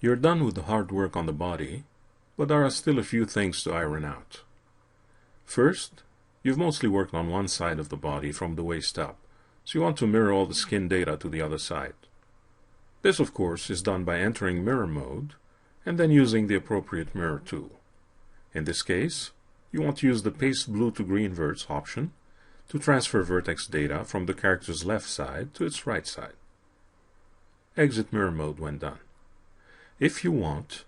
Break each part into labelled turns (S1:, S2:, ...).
S1: You're done with the hard work on the body, but there are still a few things to iron out. First, you've mostly worked on one side of the body from the waist up, so you want to mirror all the skin data to the other side. This, of course, is done by entering mirror mode and then using the appropriate mirror tool. In this case, you want to use the Paste Blue to Green Verts option to transfer vertex data from the character's left side to its right side. Exit mirror mode when done. If you want,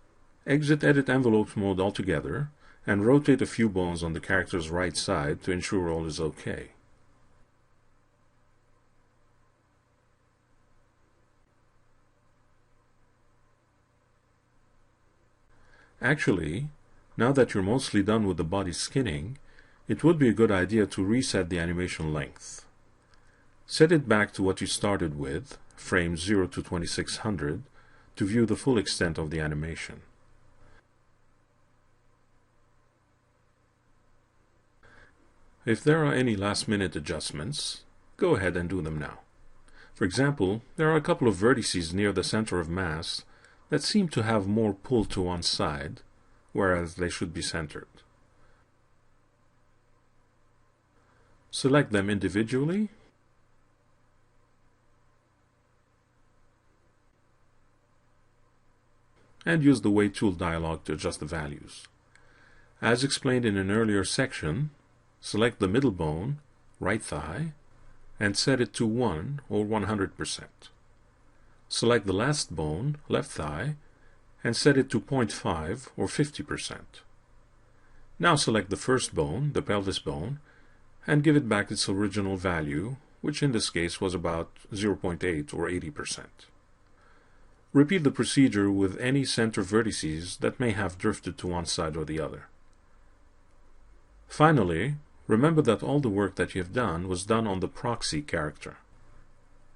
S1: exit Edit Envelopes mode altogether and rotate a few bones on the character's right side to ensure all is okay. Actually, now that you're mostly done with the body skinning, it would be a good idea to reset the animation length. Set it back to what you started with, frames 0 to 2600, to view the full extent of the animation. If there are any last-minute adjustments, go ahead and do them now. For example, there are a couple of vertices near the center of mass that seem to have more pull to one side, whereas they should be centered. Select them individually and use the Weight Tool dialog to adjust the values. As explained in an earlier section, select the middle bone, right thigh, and set it to 1 or 100%. Select the last bone, left thigh, and set it to 0.5 or 50%. Now select the first bone, the pelvis bone, and give it back its original value, which in this case was about 0.8 or 80%. Repeat the procedure with any center vertices that may have drifted to one side or the other. Finally, remember that all the work that you have done was done on the proxy character,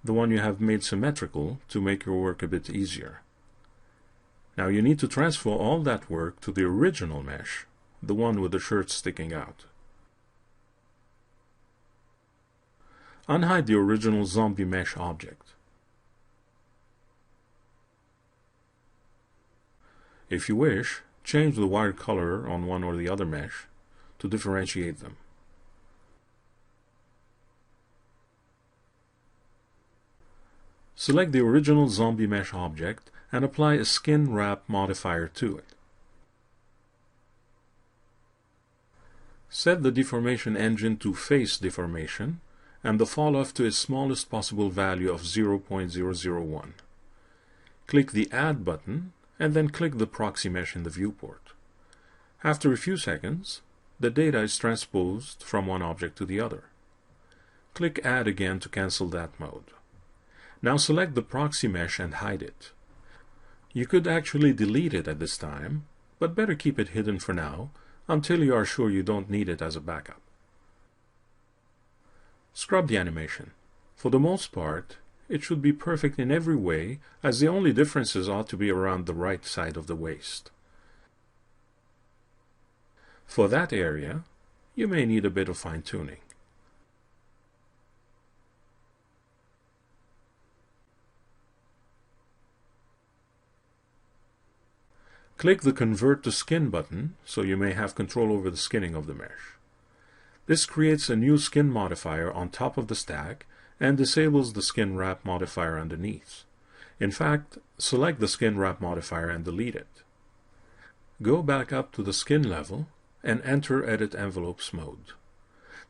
S1: the one you have made symmetrical to make your work a bit easier. Now you need to transfer all that work to the original mesh, the one with the shirt sticking out. Unhide the original zombie mesh object. If you wish, change the wire color on one or the other mesh to differentiate them. Select the original zombie mesh object and apply a Skinwrap modifier to it. Set the deformation engine to face deformation and the falloff to its smallest possible value of 0.001. Click the Add button and then click the proxy mesh in the viewport. After a few seconds, the data is transposed from one object to the other. Click Add again to cancel that mode. Now select the proxy mesh and hide it. You could actually delete it at this time, but better keep it hidden for now until you are sure you don't need it as a backup. Scrub the animation. For the most part, it should be perfect in every way, as the only differences ought to be around the right side of the waist. For that area, you may need a bit of fine-tuning. Click the Convert to Skin button so you may have control over the skinning of the mesh. This creates a new skin modifier on top of the stack and disables the Skinwrap modifier underneath. In fact, select the Skinwrap modifier and delete it. Go back up to the skin level and enter Edit Envelopes mode.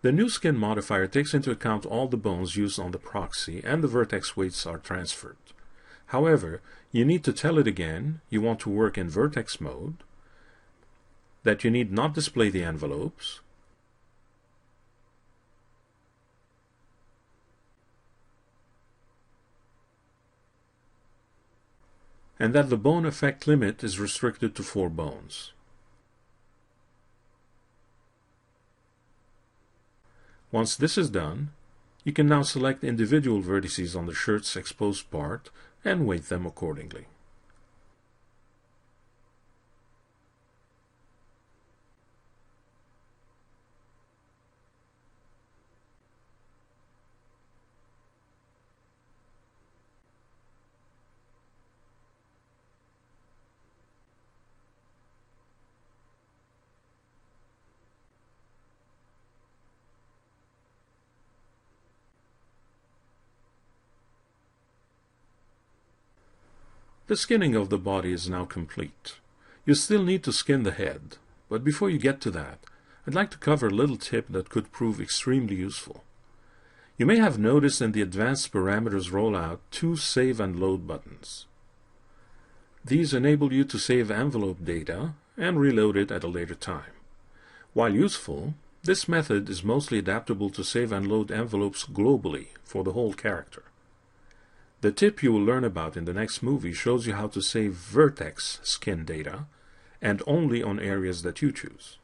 S1: The new skin modifier takes into account all the bones used on the proxy and the vertex weights are transferred. However, you need to tell it again you want to work in vertex mode, that you need not display the envelopes, and that the bone effect limit is restricted to 4 bones. Once this is done, you can now select individual vertices on the shirt's exposed part and weight them accordingly. The skinning of the body is now complete. You still need to skin the head, but before you get to that, I'd like to cover a little tip that could prove extremely useful. You may have noticed in the Advanced Parameters rollout 2 Save and Load buttons. These enable you to save envelope data and reload it at a later time. While useful, this method is mostly adaptable to save and load envelopes globally for the whole character. The tip you will learn about in the next movie shows you how to save vertex skin data, and only on areas that you choose.